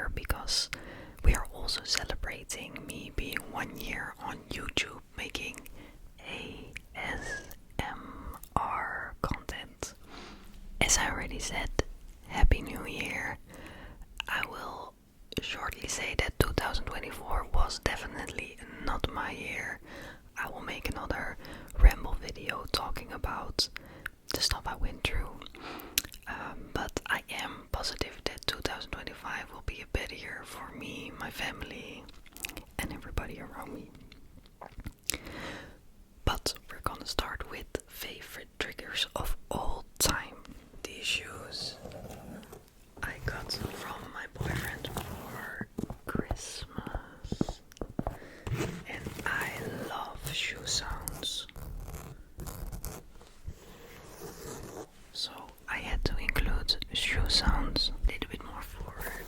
year because we are also celebrating me being 1 year on YouTube making ASMR content. As I already said, Happy New Year. I will shortly say that 2024 was definitely not my year. I will make another ramble video talking about the stuff I went through. But I am positive that 2025 will be a better year for me, my family, and everybody around me. But we're gonna start with favorite triggers of all time. These shoes I got from my boyfriend for Christmas, and I love shoe sounds. So I had to include shoe sounds a little bit more forward.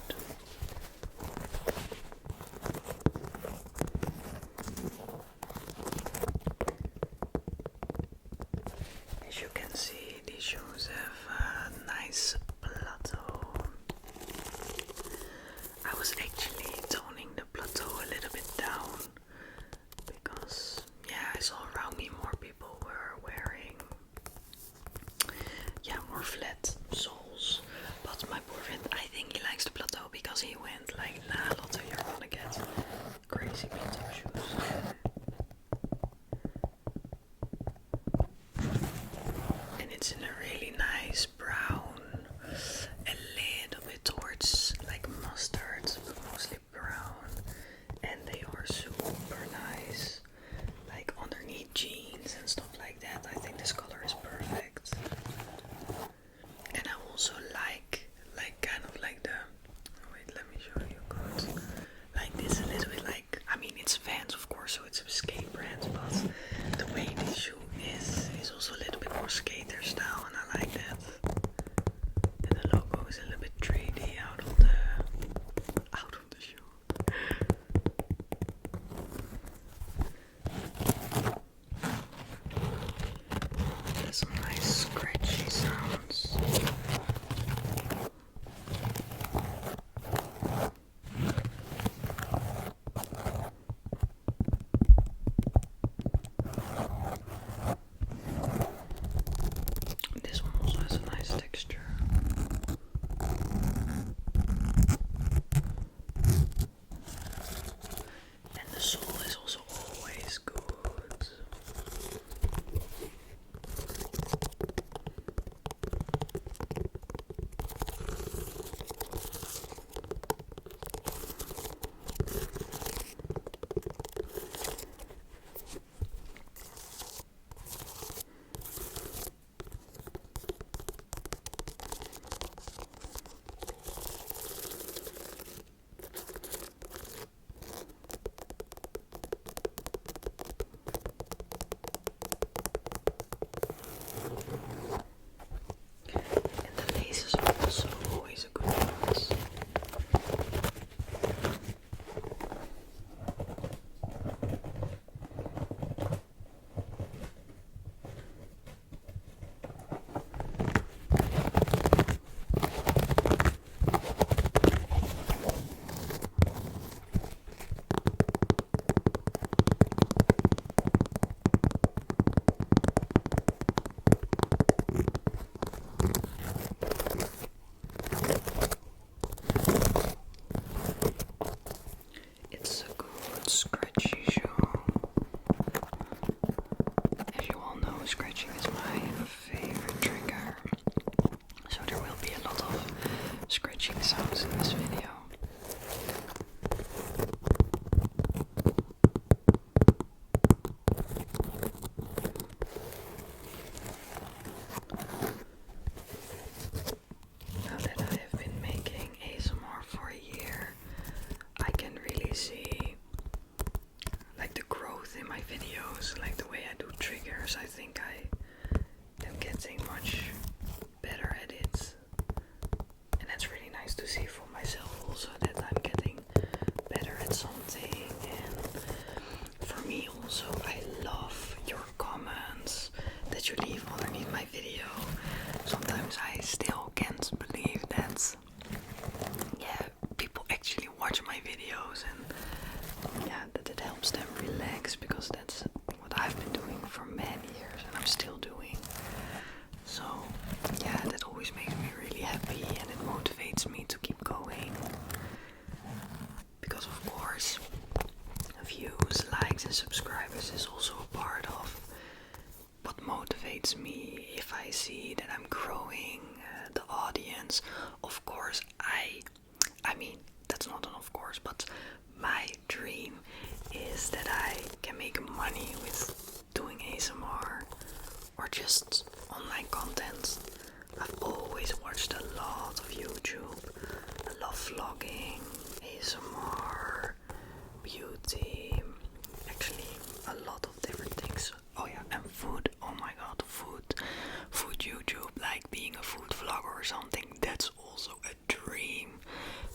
As you can see, these shoes have a nice plateau. I was actually toning the plateau a little bit down because, I saw around me more people were wearing more flat soles. But my boyfriend, I think he likes the plateau because he went like, nah Lotte, you're gonna get crazy plateau shoes. And it's in a really nice brown, a little bit towards like mustard, but mostly brown. And they are super nice, like underneath jeans and stuff like that. I think this color is perfect. And I also like kind of like the, wait, let me show you good. Like this a little bit like, I mean it's Vans of course, so it's a skate brand, but the way this shoe is also a little bit more skater style, and I like that. And the logo is a little bit 3D out of the shoe. There's some nice scratchy sounds. This one also has a nice texture. And the sole is also always good. And the laces are also always a good balance. It's a good scratchy shoe. As you all know, scratching is my favorite trigger. So there will be a lot of scratching sounds in this video. Now that I have been making ASMR for a year, I can really see like the growth in my videos, like the way I do triggers. I think I am getting much better at it, and that's really nice to see for myself also, that I'm getting better at something. And for me also, I love your comments that you leave underneath my video. Sometimes I still can't believe that people actually because of course views, likes and subscribers is also a part of what motivates me. If I see that I'm growing the audience, of course I mean that's not an of course, but my dream is that I can make money with doing ASMR or just online content. I've always watched a lot of YouTube. I love vlogging, ASMR, beauty, actually a lot of different things. Oh yeah, and food. Oh my god, food YouTube, like being a food vlogger or something. That's also a dream.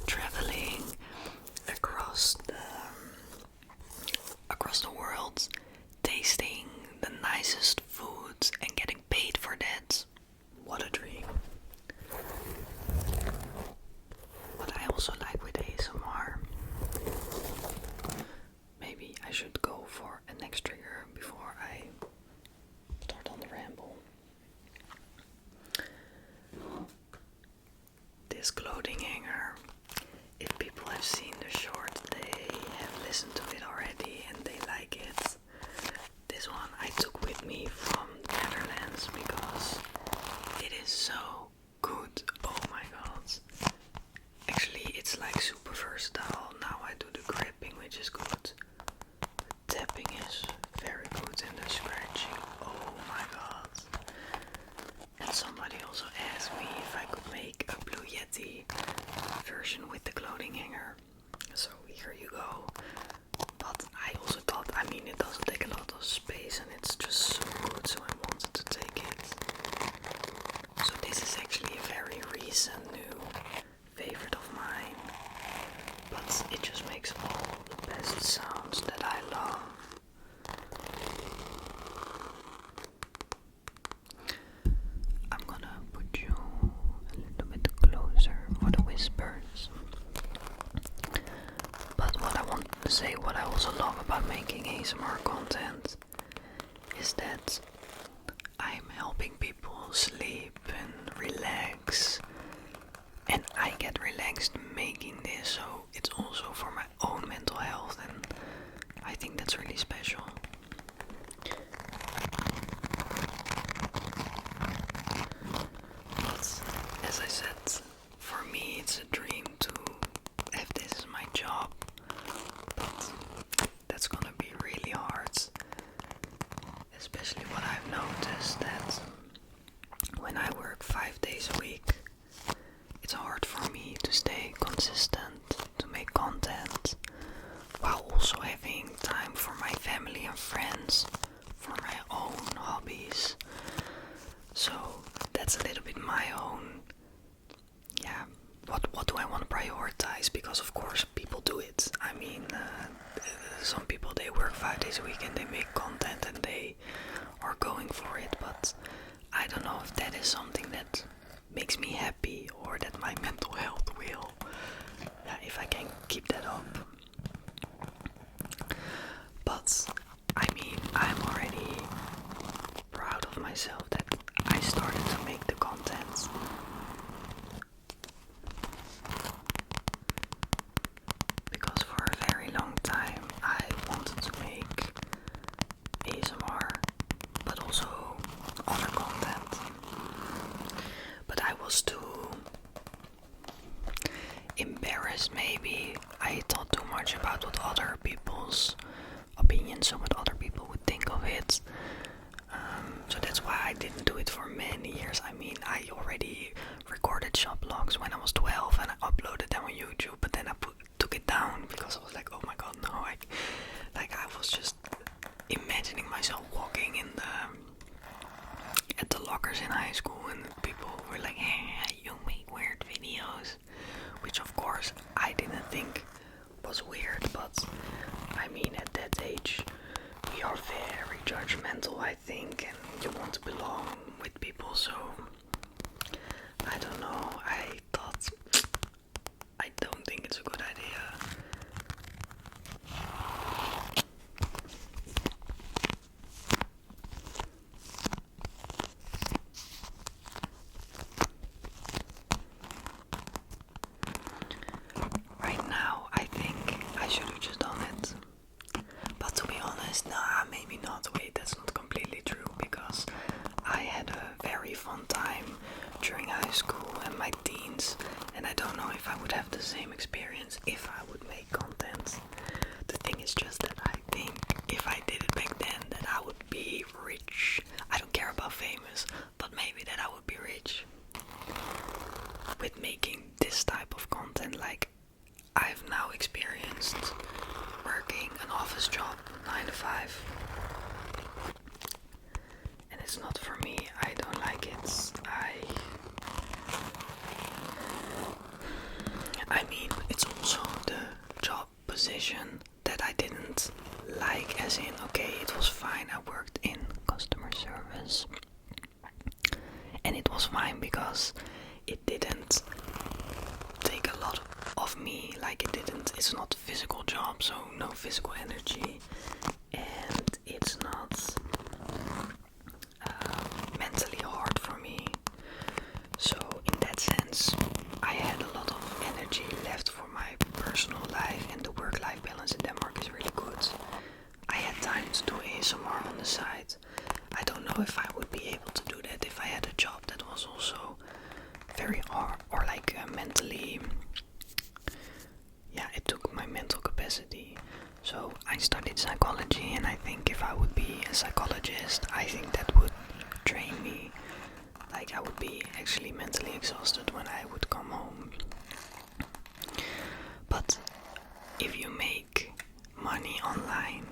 Traveling across the world, tasting the nicest foods and getting paid for that. What a dream. What I also like with ASMR, maybe I should go for a next trigger before I start on the ramble. This clothing hanger, if people have seen the short, they have listened to it already and they like it. This one I took with me from Netherlands because it is so good. Oh my god. Actually, it's like super versatile. Now I do the gripping, which is good. The tapping is very good and the scratching. Oh my god. And somebody also asked me if I could make a Blue Yeti version with the clothing hanger. So here you go. But I also thought, I mean, it doesn't take a lot of space and it's just so good, so I wanted to take it. So this is actually a very recent new favorite of mine, but it just makes all the best sounds that I love. I'm gonna put you a little bit closer for the whispers. But what I want to say, what I also love about making ASMR content is that I'm helping people sleep and relax, and I get relaxed making this, so it's also for my own mental health, and I think that's really special. But as I said, for me it's a dream to have this as my job, but that's gonna be really hard. Especially what I've noticed that when I work 5 days a week, it's hard for me to stay consistent, to make content, while also having time for my family and friends, for my own hobbies. So that's a little bit my own, what do I want to prioritize? Because of course people do it. I mean, some people, they work 5 days a week and they make content and they are going for it, but I don't know if that is something that makes me happy or that my mental health will, if I can keep that up. But I mean, I'm already proud of myself that I started to make the content. Because for a very long time I wanted to make ASMR, but also other content. But I was too embarrassed, maybe. I thought too much about what other people's opinions and what other people would think of it. So that's why I didn't do it for many years. I mean, I already recorded shop vlogs when I was 12 and I uploaded them on YouTube, but then I took it down because I was like, oh my god, no. I was just imagining myself walking in at the lockers in high school and people were like, hey, you make weird videos. Which of course I didn't think was weird, but I mean, at that age we are very judgmental, I think, and you want to belong with people, so I don't know, I thought, I don't think it's a good idea. Right now I think I experienced working an office job 9 to 5. And it's not for me. I don't like it. I mean, it's also the job position that I didn't like, as in, okay, it was fine. I worked in customer service. And it was fine because it didn't take a lot of me. Like, it's not a physical job, so no physical energy. And it's not mentally hard for me. So in that sense, I had a lot of energy left for my personal life, and the work-life balance in Denmark is really good. I had time to do ASMR on the side. I don't know if I would be able to do that if I had a job that was also very hard, or like mentally, yeah, it took my mental capacity. So I studied psychology, and I think if I would be a psychologist, I think that would drain me. Like, I would be actually mentally exhausted when I would come home. But if you make money online,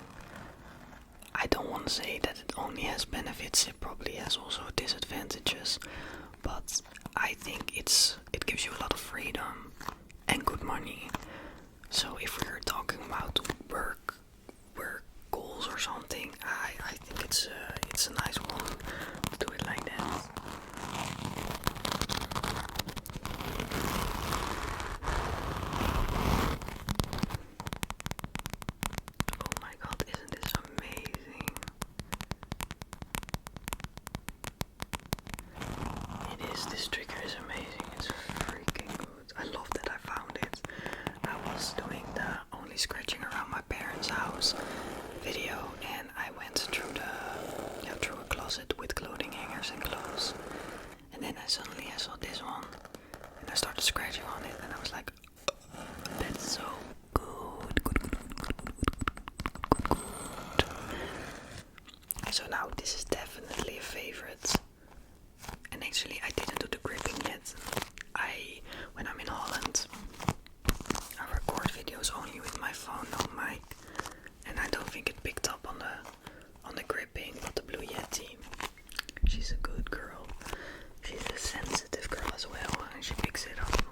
I don't want to say that it only has benefits, it probably has also disadvantages, but I think it gives you a lot of freedom and good money. So if we're talking about work goals or something, I think it's a nice one to do it like that. Oh my god, isn't this amazing? It is, this trigger is amazing, it's freaking good. I love that I found it. I was doing the only scratching around my parents' house video, and I went through through a closet with clothing hangers and clothes, and then I saw this one, and I started scratching on it, and I was like, that's so good. So now this is definitely a favorite. And actually I didn't do the gripping yet. When I'm in Holland, I record videos only with my phone, no mic, and I don't think it picked up on the gripping. But the Blue Yeti, she's a good girl. She's a sensitive girl as well, and she picks it up.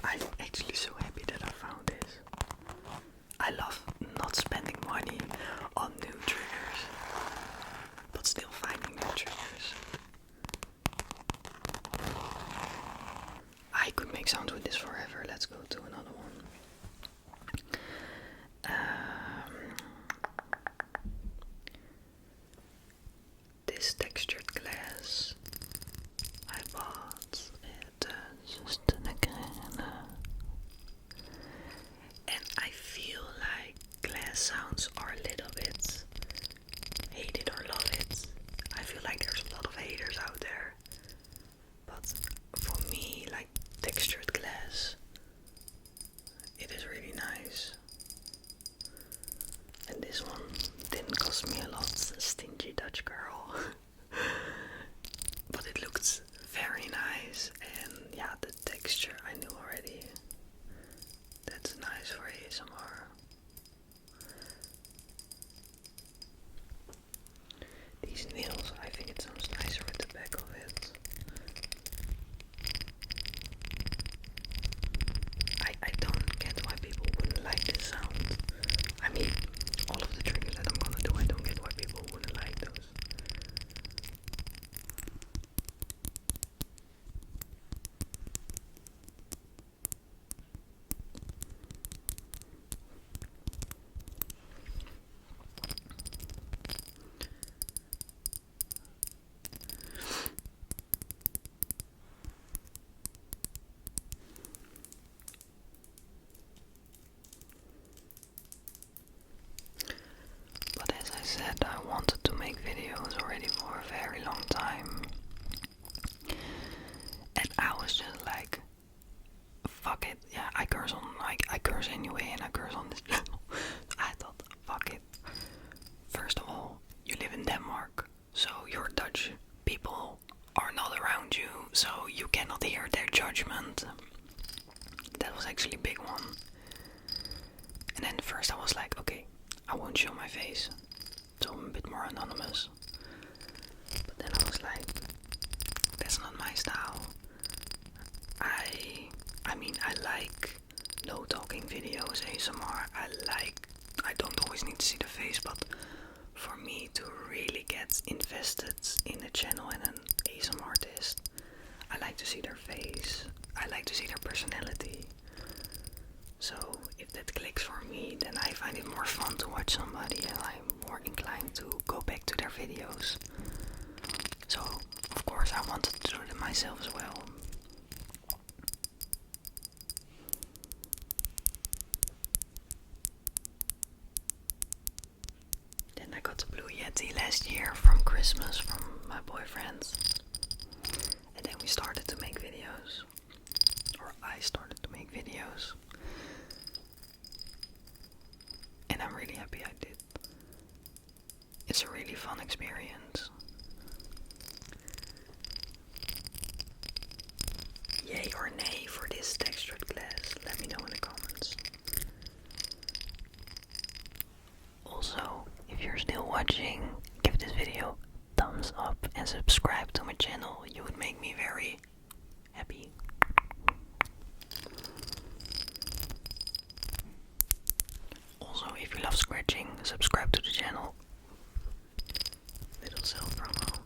I'm actually so happy that I found this. I love not spending money on new triggers, but still finding new triggers. I could make sounds with this forever. Let's go to another one. This textured glass I bought at and I feel like glass sounds are a little bit hate it or love it. I feel like there's a lot of haters out there, but for me, like textured glass, it is really nice. And this one didn't cost me a lot, stingy Dutch girl. But it looked very nice, and yeah, the texture I knew already. That's nice for ASMR. These nails, I think it sounds nicer with the back of it. I don't get why people wouldn't like this sound. I mean, all of the triggers that I'm gonna do, I don't get why people wouldn't like those. But as I said, I wanted to make videos already for a very long time. And I was just like, fuck it. Yeah, I curse anyway, and I curse on this channel. I thought, fuck it. First of all, you live in Denmark, so your Dutch people are not around you. you cannot hear their judgment. That was actually a big one. And then first I was like, okay, I won't show my face, so I'm a bit more anonymous. But then I was like, that's not my style. I like no talking videos, ASMR. I don't always need to see the face, but for me to really get invested in a channel and an ASMR artist, I like to see their face. I like to see their personality. So if that clicks for me, then I find it more fun to watch somebody and I'm more inclined to go back to their videos. So of course I wanted to do it myself as well. Then I got the Blue Yeti last year from Christmas from my boyfriend. And then we started to make videos. Or I started to make videos. And I'm really happy I did. It's a really fun experience. Yay or nay for this textured glass? Let me know in the comments. Also, if you're still watching, give this video a thumbs up and subscribe to my channel. You would make me very happy. Also, if you love scratching, subscribe to the channel. Little self promo.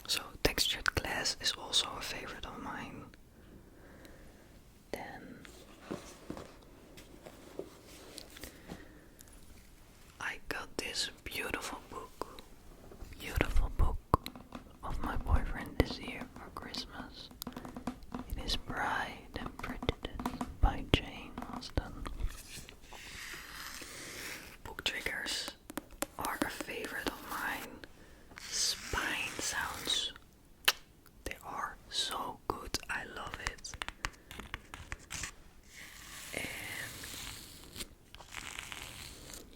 So textured glass is also a favorite of mine. Then I got this beautiful book of my boyfriend this year for Christmas. It is Pride and Prejudice by Jane Austen. Book triggers are a favorite of mine. Spine sounds, they are so good. I love it. And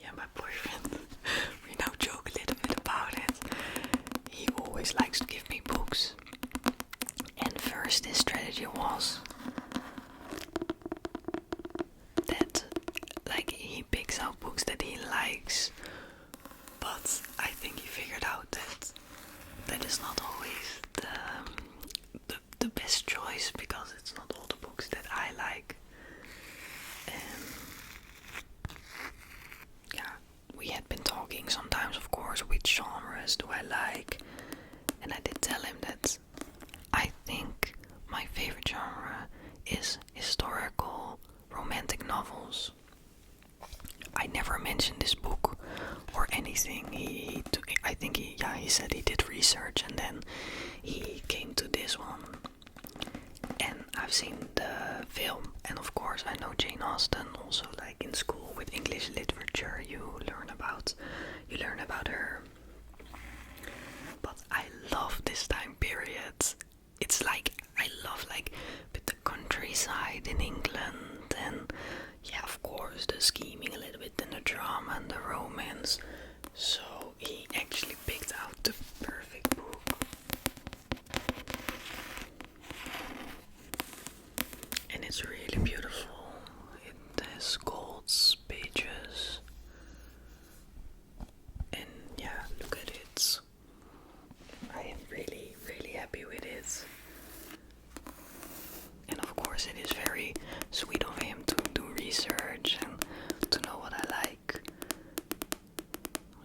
yeah, my boyfriend, we now joke a little bit about it. He always likes to give me books. And first his strategy was that, like, he picks out books that he likes, but I think he figured out that that is not always the best choice, because it's not all the books that I like. And yeah, we had been talking sometimes, of course, which genres do I like, and I did tell him that I think my favorite genre is historical romantic novels. I never mentioned this book or anything. He said he did research and then he came to this one. And I've seen the film, and of course I know Jane Austen. Also, like in school with English literature, you learn about her. But I love this time period. It's like I love like the countryside in England, and yeah, of course the scheming a little bit and the drama and the romance. So he actually picked out the perfect book. And it's really beautiful. It has gold pages. And yeah, look at it. I am really, really happy with it. And of course it is very sweet of him to do research and to know what I like.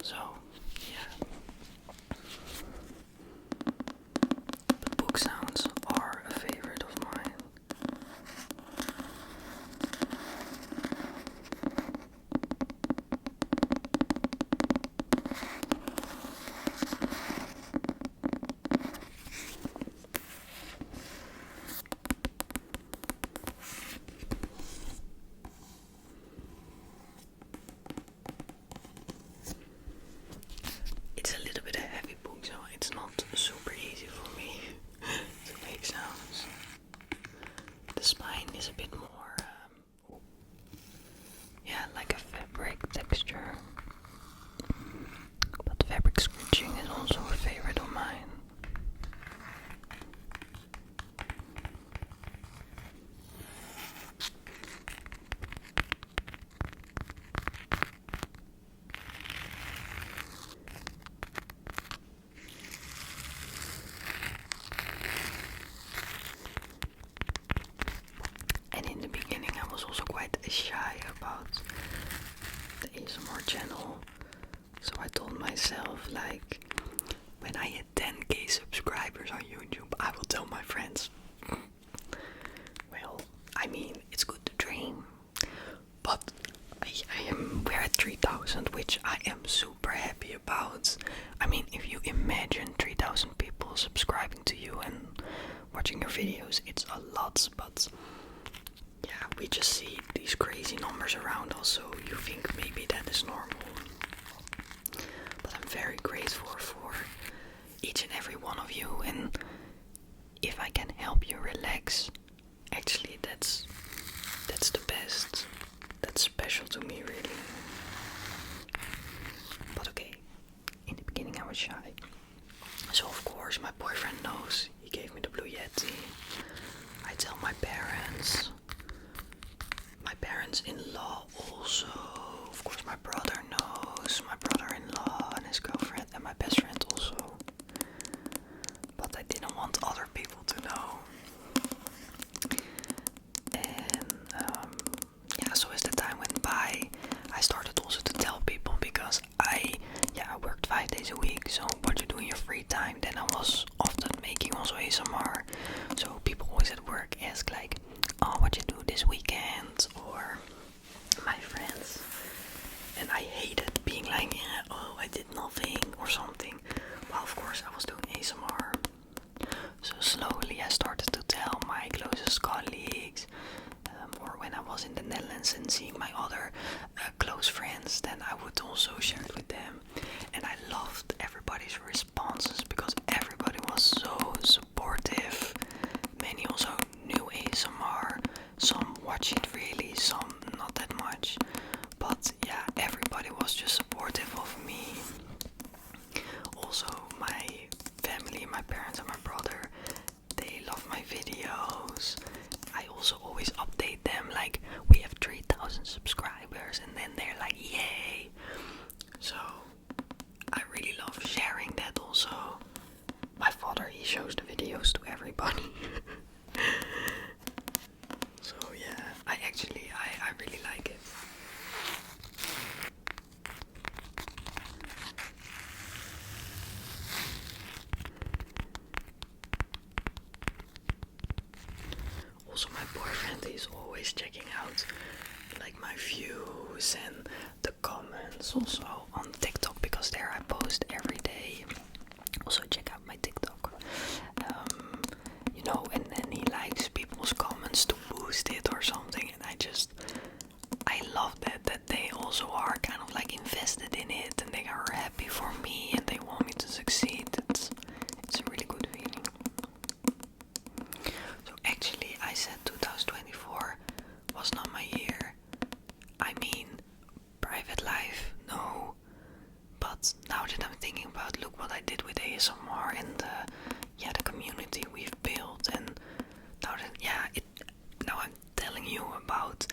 So ASMR channel. So I told myself, like, when I hit 10k subscribers on YouTube, I will tell my friends. Well, I mean, it's good to dream, but we're at 3,000, which I am super happy about. I mean, if you imagine 3,000 people subscribing to you and watching your videos, it's a lot, but yeah, we just see these crazy numbers around us, so you think maybe that is normal. But I'm very grateful for each and every one of you, and if I can help you relax, actually that's the best. That's special to me, really. But okay, in the beginning I was shy. So of course my boyfriend knows. He gave me the Blue Yeti. I tell my parents. My parents-in-law also. Of course my brother knows. My brother-in-law and his girlfriend and my best friend also. But I didn't want other people to know. And yeah, so as the time went by, I started also to tell people, because I worked 5 days a week. So what you do in your free time? Then I was often making also ASMR. So people always at work ask like, oh, what you do this weekend? Or my friends. And I hated being like, yeah, oh, I did nothing or something. Well, of course I was doing ASMR. So slowly I started to tell my closest colleagues, or when I was in the Netherlands and seeing my other close friends, then I would also share it with them. And I loved everybody's responses, because everybody was so supportive. Many also knew ASMR, some watch it really, some not that much. But yeah, everybody was just supportive of me. Also my family, my parents and my brother, they love my videos. I also always update them, like, we have 3,000 subscribers, and then they're like, yay. So I really love sharing that also. My father, he shows the videos to everybody. So yeah, I really like it. Also my boyfriend is always checking out like my views and the comments also on TikTok, because there I post every day. Also check out my TikTok. You know, and then he likes people's comments to boost it or something, and I love that they also are kind of like invested in it, and they are happy for me and they want me to succeed. It's a really good feeling. So actually I said 2024 was not my year. I mean, private life, no. But now that I'm thinking about, look what I did with ASMR and the community we've built, and now I'm telling you about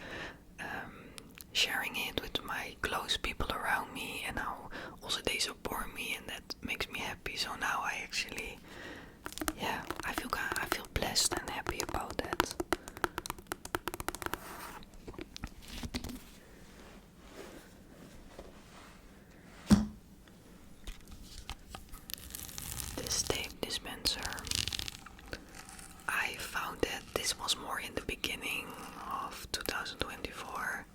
sharing it with my close people around me, and how also they support me, and that makes me happy. So now I actually, I feel blessed and happy about that. This tape dispenser, I found that this was more in the beginning of 2024.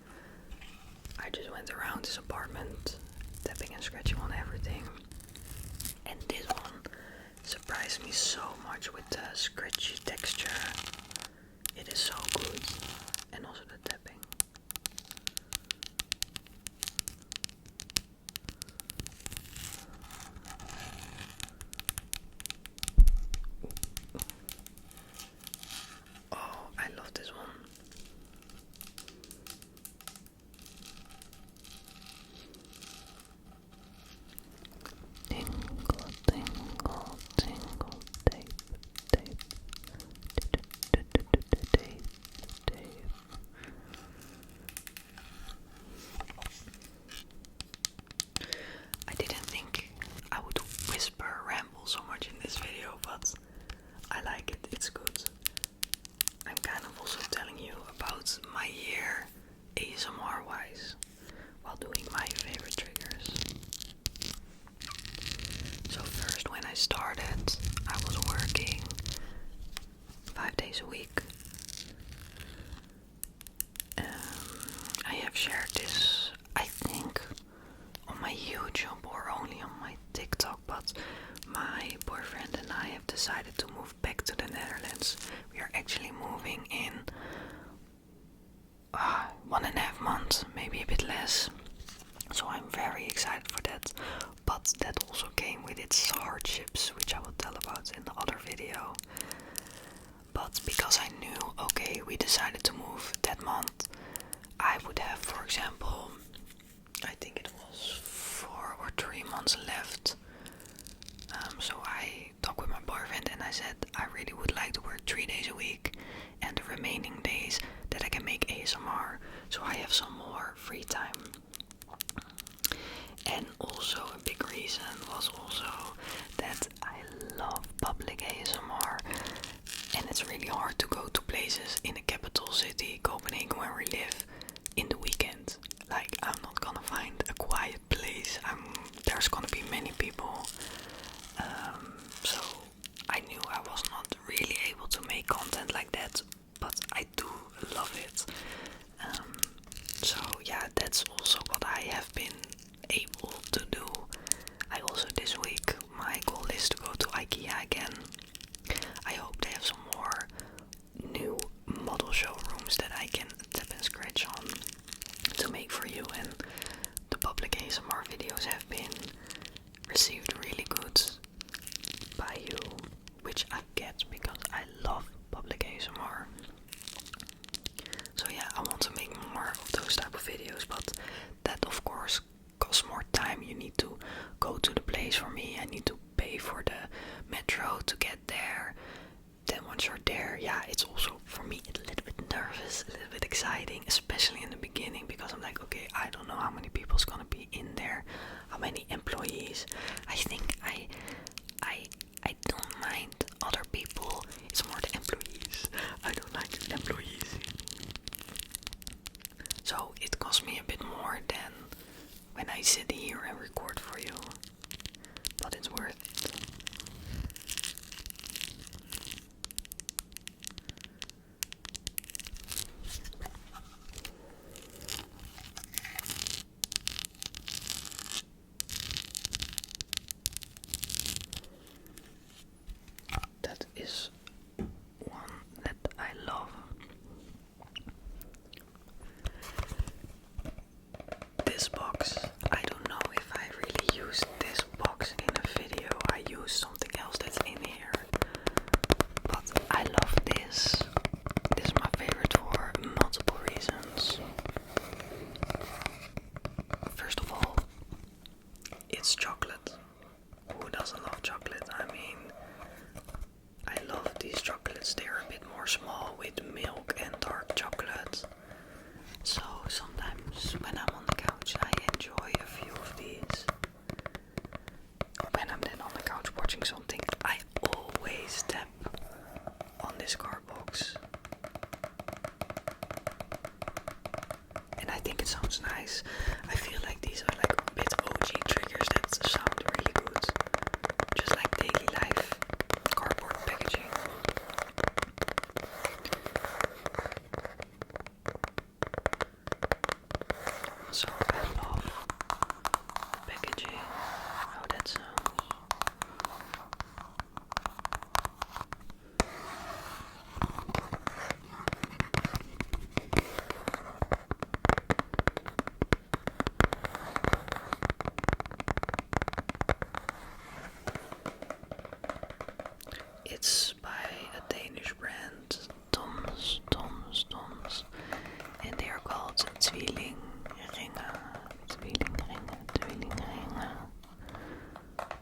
I just went around this apartment tapping and scratching on everything, and this one surprised me so much with the scratchy texture. It is so good, and also the tapping. Oh, I love this one. Tingle, tingle, tingle, tape, tape, tape, tape. YouTube or only on my TikTok, but my boyfriend and I have decided to move back to the Netherlands. We are actually moving in 1.5 months, maybe a bit less. So I'm very excited for that. But that also came with its hardships, which I will tell about in the other video. But because I knew, okay, we decided to move that month, I would have, for example, I think it was 4 or 3 months left. So I talked with my boyfriend and I said I really would like to work 3 days a week, and the remaining days that I can make ASMR, so I have some more free time. And also a big reason was also that I love public ASMR, and it's really hard to go to places in the capital city, Copenhagen, where we live, in the weekend. Like, I'm not gonna find a quiet place. There's gonna be many people. So I knew I was not really able to make content like that, but I do love it. So yeah, that's also what I have been able to do. I also, this week, my goal is to go to IKEA again. I hope they have some more new model showrooms that I can tap and scratch on to make for you, and the public ASMR videos have been received really good by you, which I get because I love public ASMR. So yeah, I want to make more of those type of videos, but that of course costs more time. You need to go to the place. For me, I need to pay for the metro to get there. Then once you're there, yeah, it's also for me a little bit nervous, a little bit exciting, especially in the beginning, because I'm like, okay, I don't know how many people's gonna be in there, how many employees. I think I don't mind other people, it's more the employees. I don't like the employees. So it costs me a bit more than when I sit here and record for you, but it's worth it. That is one that I love. This box, I don't know if I really used this box in a video. I used something else that's in here, but I love this. This is my favorite for multiple reasons. First of all, it's chocolate. Who doesn't love chocolate? I mean, I love these chocolates. They're a bit more small with milk and dark chocolate. So sometimes when I'm on the couch, I enjoy a few of these. When I'm then on the couch watching something, I always tap on this card box. And I think it sounds nice. I feel like these are like a bit OG triggers that sound really good. Just like daily life cardboard packaging. So I love the packaging, how that sounds. It's by a Danish brand, Doze, and they are called Tweelingringen.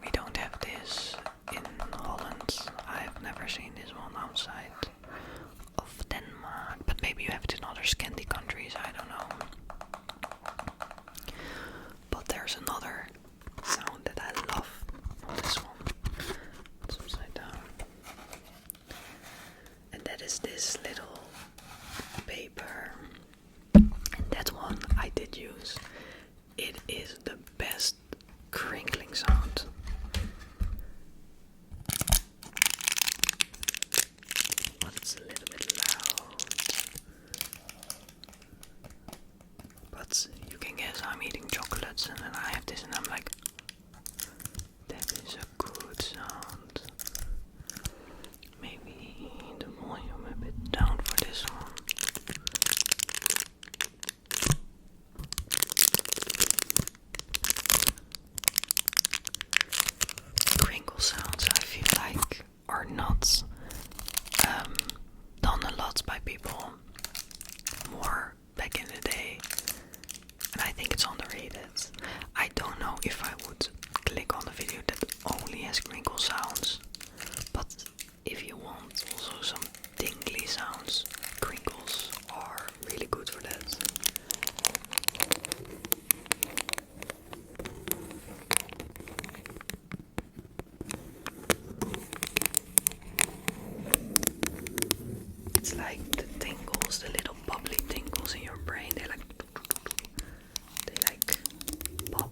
We don't have this in Holland. I've never seen this one outside of Denmark, but maybe you have it in other Scandi countries, I don't know. But there's another sound that I love on this one. It's upside down. And that is this little paper. And that one I did use. It is the best crinkling sound. But it's a little bit loud. But you can guess I'm eating chocolates and then I have this and I'm like people more back in the day, and I think it's underrated. I don't know if I would click on a video that only has crinkle sounds, but if you want also some tingly sounds, crinkles are really good for that. It's like the tingles, the little bubbly tingles in your brain, they like pop.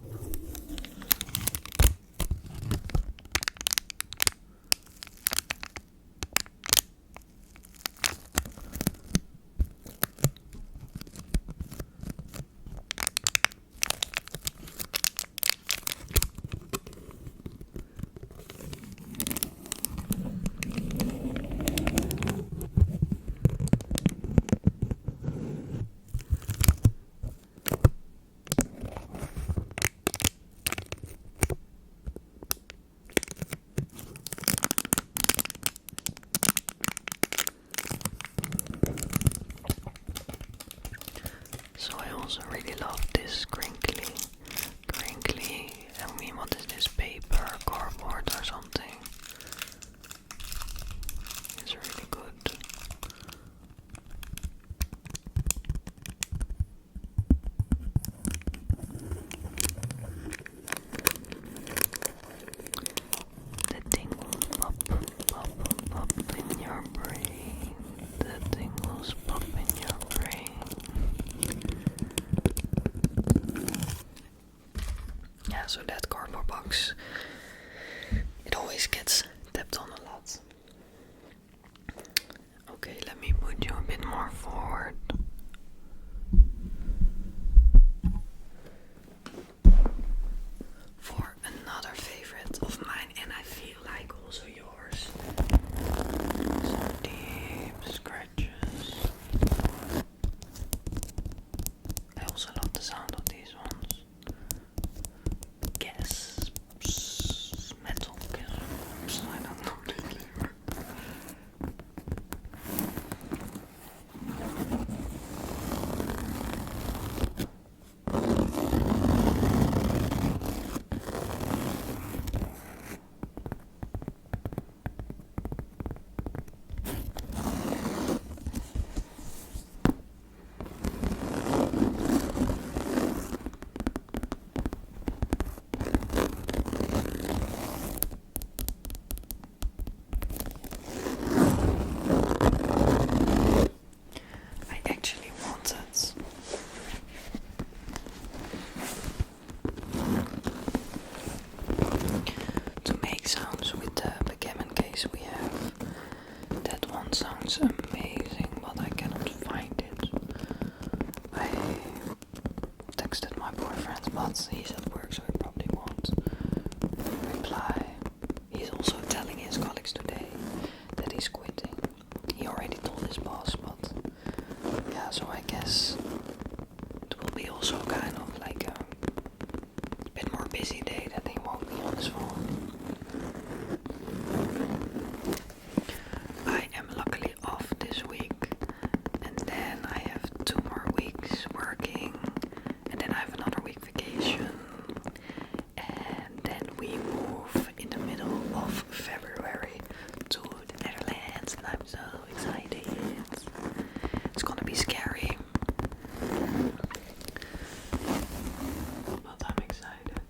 So I also really love this crinkly, I mean, what is this, paper, cardboard or something? It's really good. The tingles pop, pop, pop in your brain. The tingles pop in your brain. Yeah, so that cardboard box, it always gets tapped on a lot. Okay, let me put you a bit more forward. For another favorite of mine, and I feel like also yours, some deep scratches. I also love the sound of these ones. Gasps, metal gasps, I don't know really. I actually wanted to make sounds with the backgammon case we have. That one sounds amazing, but I cannot find it. I texted my boyfriend, but he's at work, so he probably won't reply. He's also telling his colleagues today that he's quitting. He already told his boss, but yeah, so I guess it will be also kind of like a bit more busy day that he won't be on his phone. I am luckily off this week, and then I have 2 more weeks working, and then I have another week vacation, and then we move in the middle of February to the Netherlands, and I'm so excited. It's gonna be scary, but I'm excited.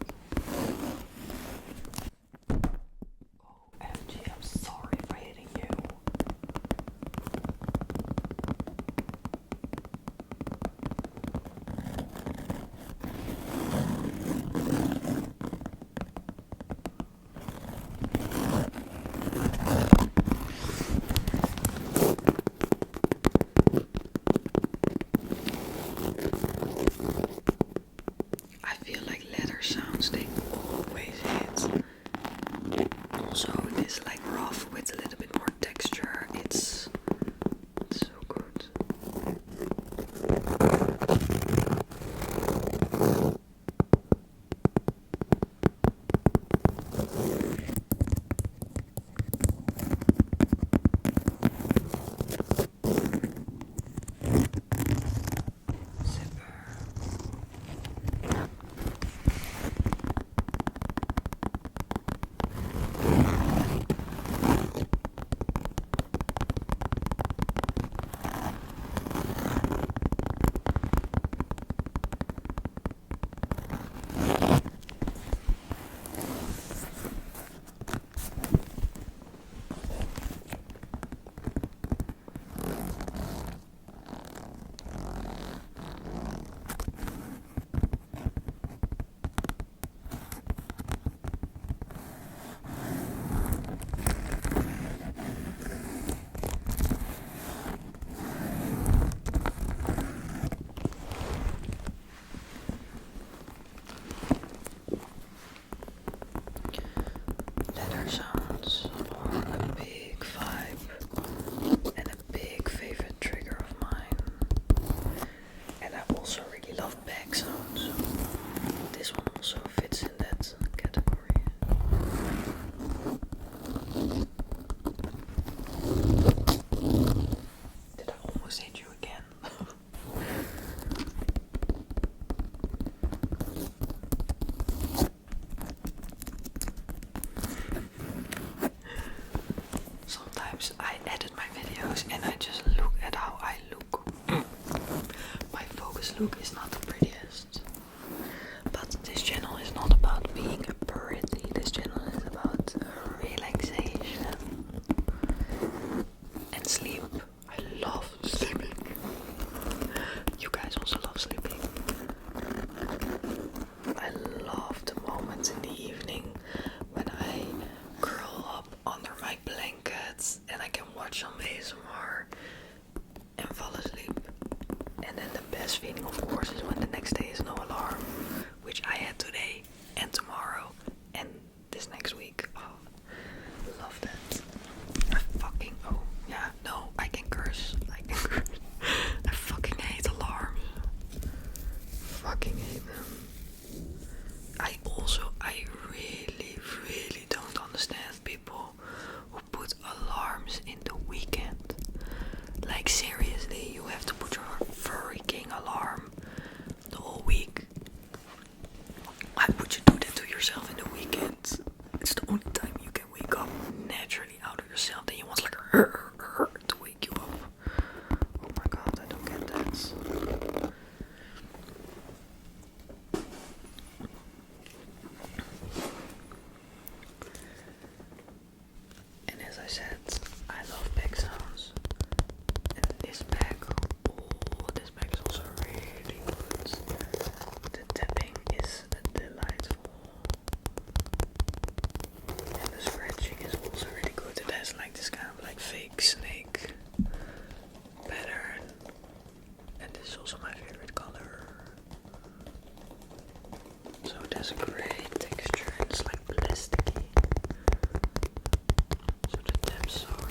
ASMR sounds are a big vibe and a big favorite trigger of mine. And I also really love back sounds, so this one also fits in that category. Did I almost hit you again? Sometimes I edit my videos and I just look at how I look. My focus look is not the prettiest. But this channel is not about being pretty. This channel is about relaxation and sleep. I love sleeping. You guys also love sleeping. I love the moments in the evening when I curl up under my blankets and I can watch some ASMR and fall asleep. And then the best feeling, of course, is when the next day is no alarm, which I had today and tomorrow and this next week. Oh, love that. I can curse. I fucking hate alarms. Fucking hate them. I really, really don't understand people who put alarms in the weekend. Like, seriously, you have to put your freaking alarm the whole week. Why would you do that to yourself in the weekend? It's the only time you can wake up naturally out of yourself. Then you want like to wake you up. Oh my god, I don't get that. And as I said, I love back sounds. And this bag, this bag is also really good. The tapping is delightful. And the scratching is also really good. It has like this kind of like fake snake pattern. And this is also my favorite color. So it has a great texture and it's like plasticky. So the taps are,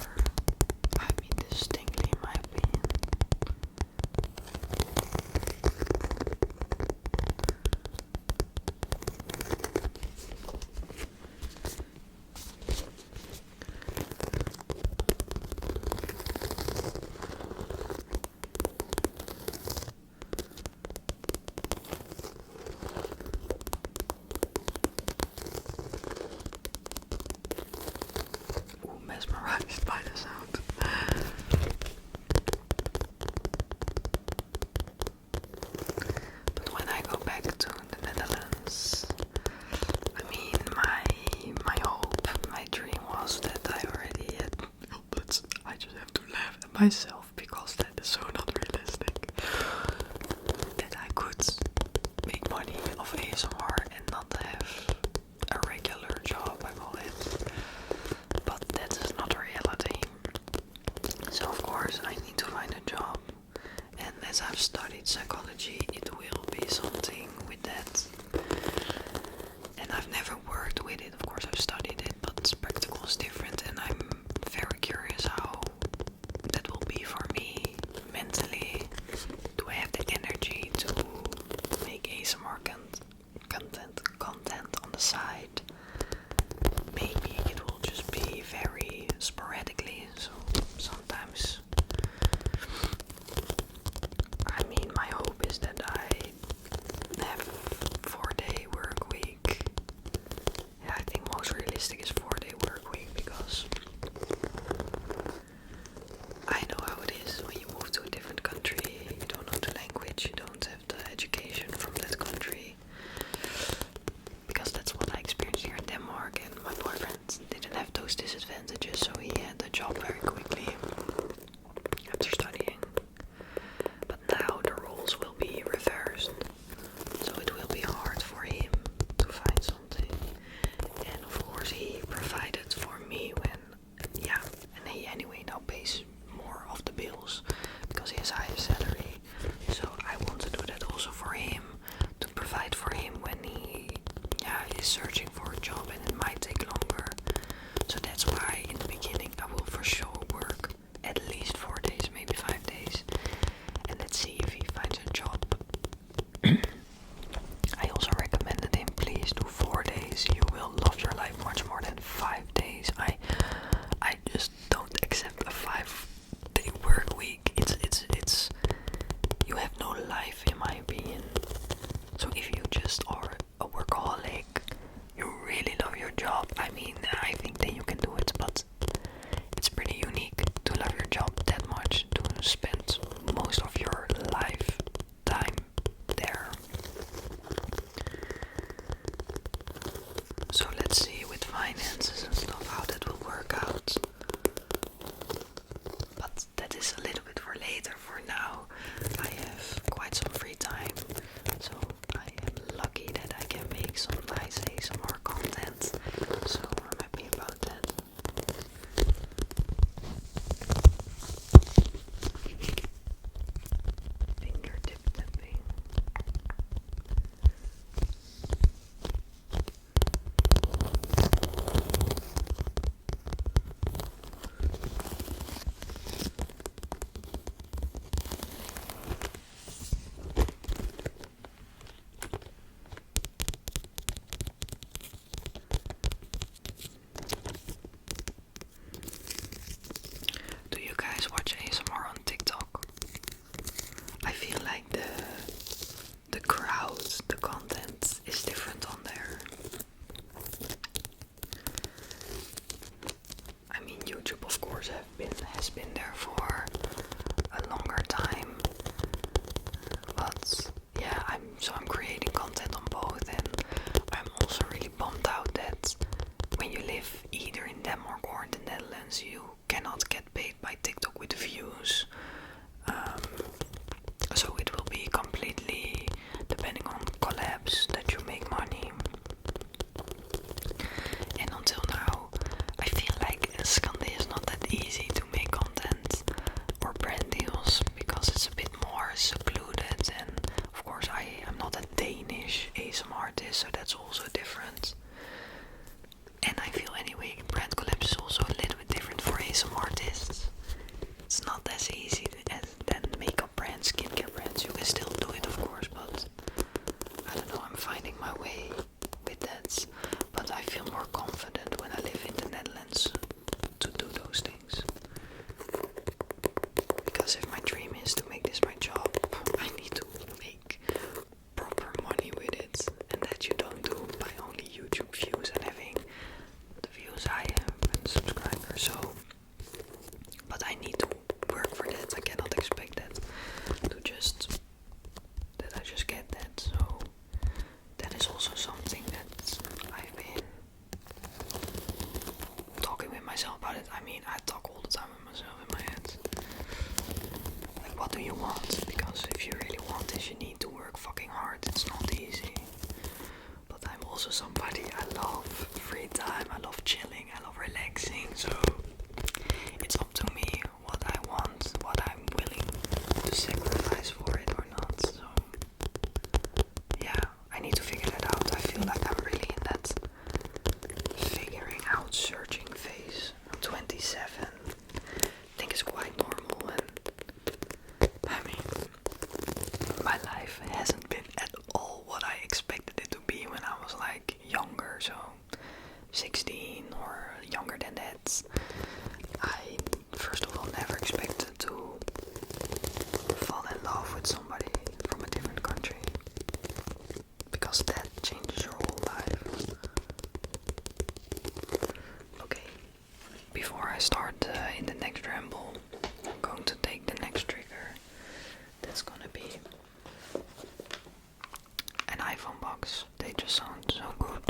distinctly in my opinion. Mesmerized by the sound. But when I go back to the Netherlands, my hope, my dream was that I already had. But I just have to laugh at myself because that is so not realistic. That I could make money off ASMR and not have a regular job, I call it. But that is not a reality. So of course I need to find a job. And as I've studied psychology, it will be something with that. And I've never worked with it. Of course I've studied it, but practical is different. And I'm very curious how that will be for me mentally. Do I have the energy to make ASMR content on the side? Maybe it will just be very sporadically, so sometimes. My hope is that I have 4-day work week. Yeah, I think most realistic is 4-day work week because I know how it is when you move to a different country. You don't know the language, you don't have the education from that country. Because that's what I experienced here in Denmark, and my boyfriend didn't have those disadvantages, so he had a job very quickly after studying. But now the roles will be reversed, so it will be hard for him to find something. And of course he provided for me and he anyway now pays more of the bills because he has higher salary. So I want to do that also for him, to provide for him when he is searching for a job, and it might take longer. So let's see with finances and stuff how that will work out. But that is a little bit for later. For now, I have quite some free time, so I am lucky that I can make some nice ASMR content. So I'm happy about that. Fingertip tapping. Do you guys watch ASMR on TikTok? I feel like the crowd, the content is different on there. I mean, YouTube of course has been there for a longer time, but yeah, I'm creating content on both, and I'm also really bummed out that when you live either in Denmark or in the Netherlands, you cannot get paid by TikTok with views. So it will be completely depending on collabs that you make money. And until now, I feel like Scandi is not that easy to make content or brand deals because it's a bit more secluded, and of course I am not a Danish ASMR artist, so that's also different. And I feel anyway, brand collabs is also a little bit different for ASMR artists. It's not as easy as than makeup brands, skincare brands. You can still do it of course, but I don't know, I'm finding my way with that. But I feel more confident when I live in the Netherlands to do those things. Because if my dream is to make this my job, I need to make proper money with it. And that you don't do by only YouTube views and having the views I have and subscribers. So, but I need to work for that. I cannot expect that I just get that. So that is also something that I've been talking with myself about it. I mean, I talk all the time with myself in my head. Like, what do you want? Because if you really want this, you need to work fucking hard. It's not easy. But I'm also somebody, I love free time, I love chilling, I love relaxing. So it's up to me what I want, what I'm willing to sacrifice for it or not. So yeah, I need to figure that out. I feel like I'm really in that figuring out, searching phase. I'm 27. I think it's quite normal, and I mean, my life hasn't been at all what I expected it to be when I was like younger, so 16 or younger than that. I first of all never expected to fall in love with somebody from a different country, because that changes your whole life. Okay, before I start in the next ramble, I'm going to take the next trigger. That's gonna be an iPhone box. They just sound so good.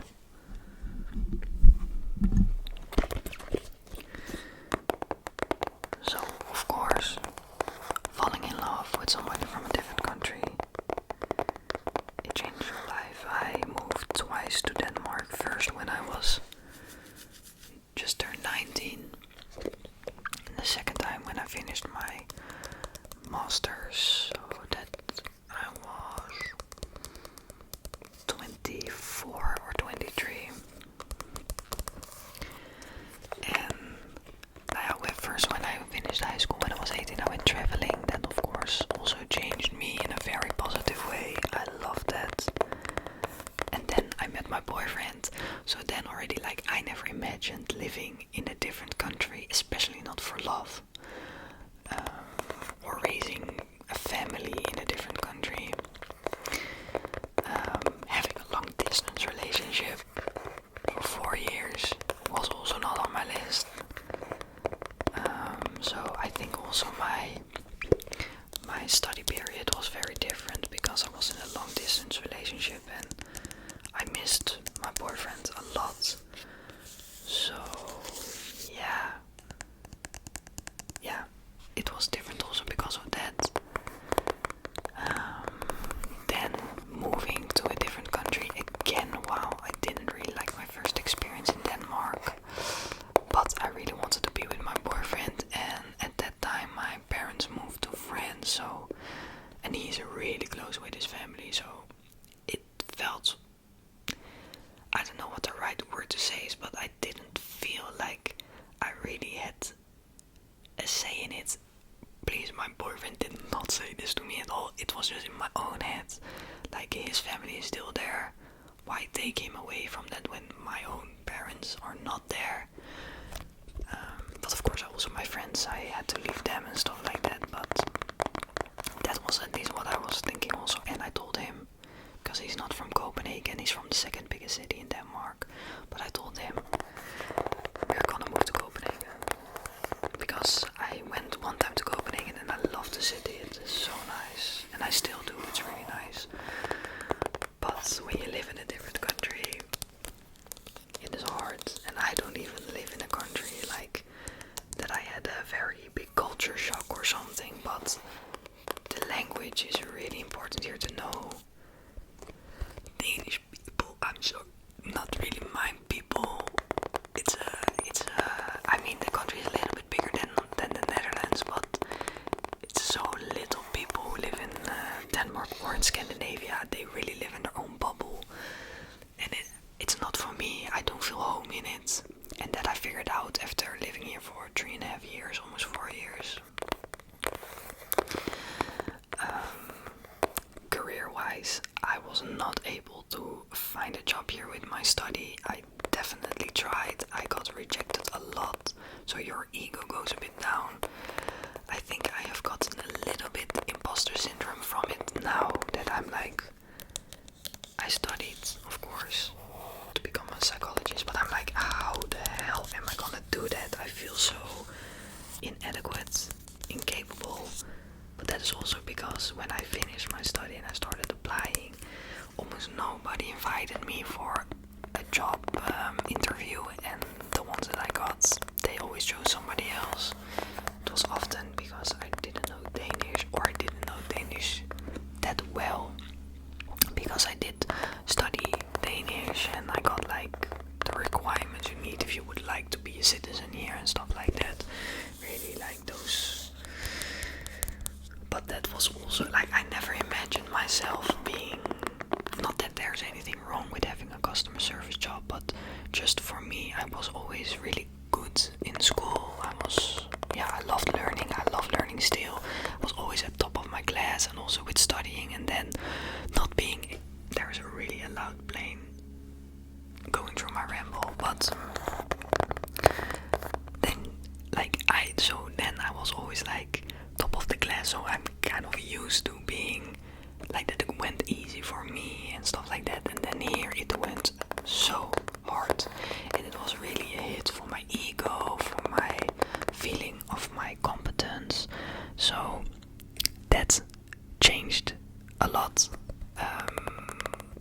was just in my own head. Like, his family is still there. Why take him away from that when my own parents are not there? But of course, also my friends, I had to leave them and stuff like that. But that was at least what I was thinking also. And I told him, because he's not from Copenhagen, he's from the second biggest city in Denmark. But I told him, we're gonna move to Copenhagen. Because I went one time to Copenhagen and I love the city. It is so nice. And I still do, it's really nice. But when you live in a different country, it is hard. And I don't even live in a country like that I had a very big culture shock or something. But the language is really important here to know. Danish people, I'm so not really mind people. I mean, the country is a little bit bigger than the Netherlands, but it's so little people who live in Denmark or in Scandinavia. They really live in their own bubble, and it's not for me. I don't feel home in it, and that I figured out after living here for 3.5 years, almost 4 years. Career-wise, I was not able to find a job here with my study. I definitely tried. I got rejected a lot, so your ego goes a bit down. I think I have gotten a little bit imposter syndrome from it now that I'm like, I studied, of course, to become a psychologist, but I'm like, how the hell am I gonna do that? I feel so inadequate, incapable. But that is also because when I finished my study and I started applying, almost nobody invited me for a job interview, and the ones that I got, they always chose somebody else. It was often because I didn't know Danish, or I didn't know Danish that well, because I did study Danish and I got like the requirements you need if you would like to be a citizen here and stuff like that. Really like those. But that was also like, I never imagined myself being, not that there's anything wrong with having a customer service job, but just for me, I was always really good in school. I loved learning. I love learning still. I was always at top of my class, and also with studying, and then not being, there's a really loud plane going through my ramble, but then I was always like top of the class, so I'm kind of used to being like that. It went easy for me and stuff like that, and then here it went so hard, and it was really a hit for my ego, for my feeling of my competence. So that changed a lot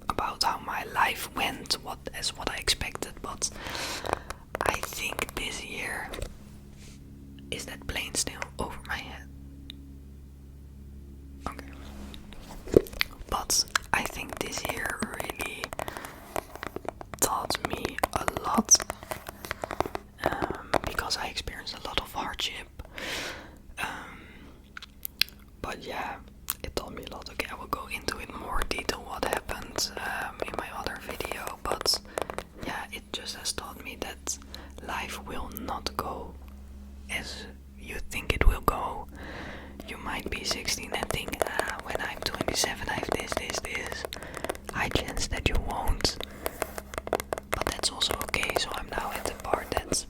about how my life went, what I expected. But I think this year, is that plane still over my head? Okay. But I think this year really taught me a lot, because I experienced a lot of hardship. But yeah, it taught me a lot. Okay, I will go into it more detail what happened in my other video. But yeah, it just has taught me that life will not go as you think it will go. You might be 16 and think, when I'm 27 I have this. High chance that you won't. But that's also okay. So I'm now at the part that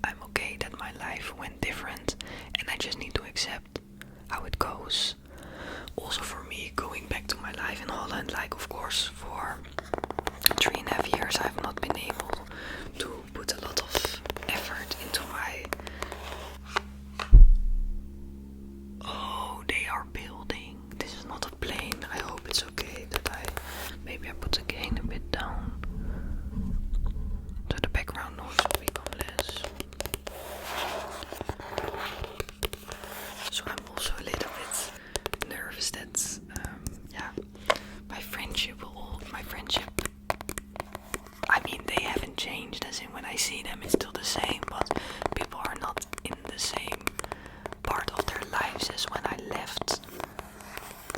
I'm okay that my life went different, and I just need to accept how it goes. Also for me, going back to my life in Holland, like of course for 3.5 years I've not been able to put a lot of effort into my... Oh, they are building. This is not a plane. I hope it's okay that maybe I put the gain a bit down, so the background noise will become less. So I'm also a little bit nervous that my friendship, I mean, they haven't changed, as in when I see them it's still the same, but people are not in the same part of their lives as when I left.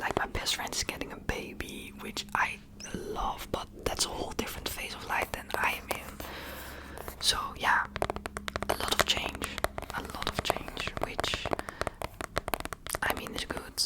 Like my best friend is getting a baby, which I love, but that's a whole different phase of life than I am in. So yeah, a lot of change, which I mean is good.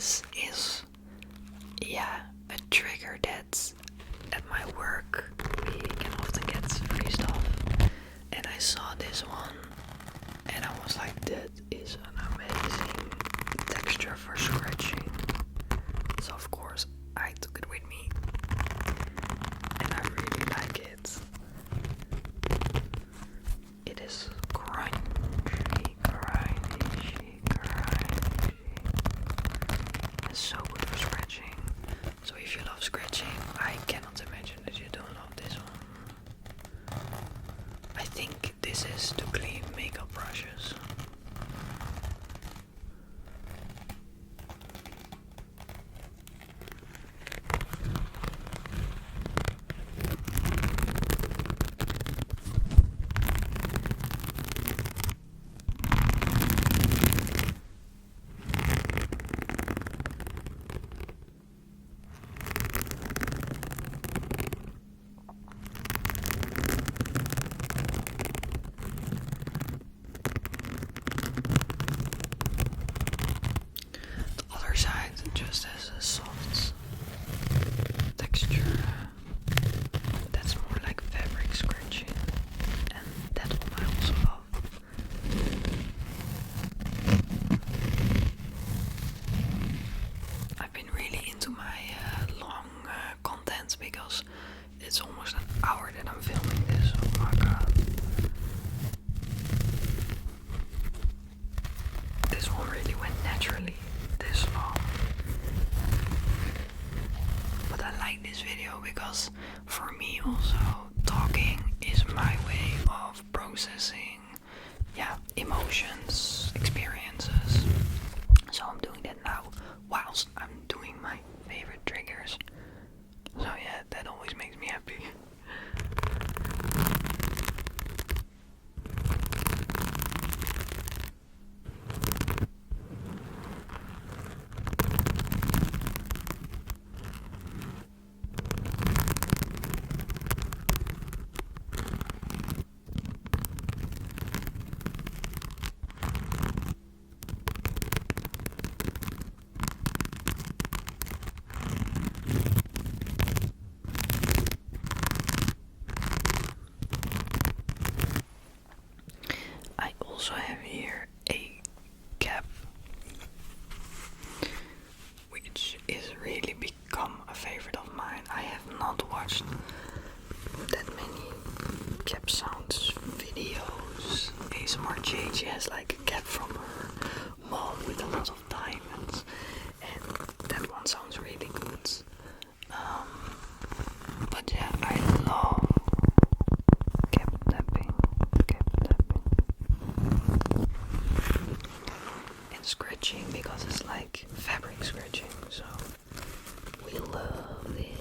this is, yeah, a trigger that's at my work. We can often get free stuff. And I saw this one and I was like, that is an amazing texture for scratching. So of course I took it with me. And I really like it. It is crunchy, crunchy, crunchy. It's so good for scratching. So if you love scratching, I cannot imagine that you don't love this one. I think this is to clean makeup brushes. Side just has a soft texture that's more like fabric scratching, and that one I also love. I've been really into my long content because it's almost an hour that I'm filming this. Oh my god. This one really went naturally. This long. But I like this video because for me also talking is my way of processing emotions, experiences. So I'm doing that now whilst I'm doing my favorite triggers. So yeah, that always makes me happy. I also have here a cap, which is really become a favorite of mine. I have not watched that many cap sounds videos. ASMR Jade, she has like a cap from her mom with a lot of diamonds, and that one sounds really good. But yeah, I love cap tapping, and scratching because it's like fabric scratching, so we love it.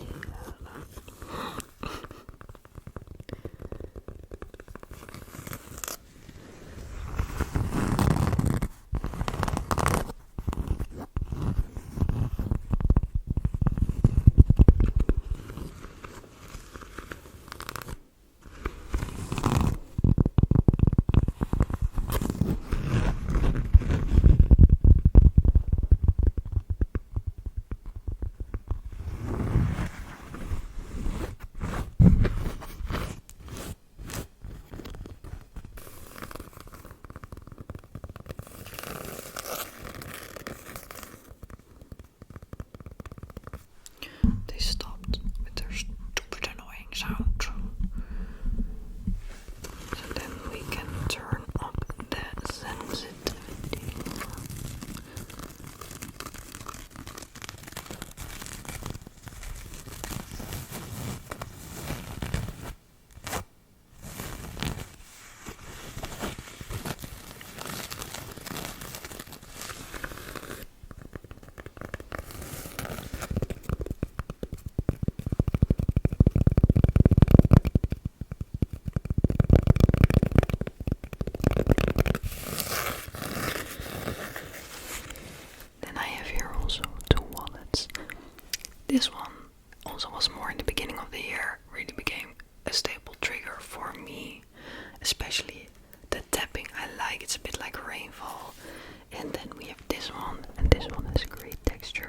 They stopped with their stupid annoying sound. So then we can turn up the sensitivity. This one also was more in the beginning of the year, really became a staple trigger for me, especially the tapping. I like it's a bit like rainfall. And then we have this one, and this one has a great texture.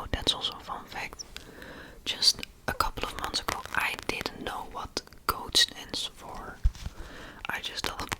Oh, that's also a fun fact. Just a couple of months ago, I didn't know what code stands for. I just thought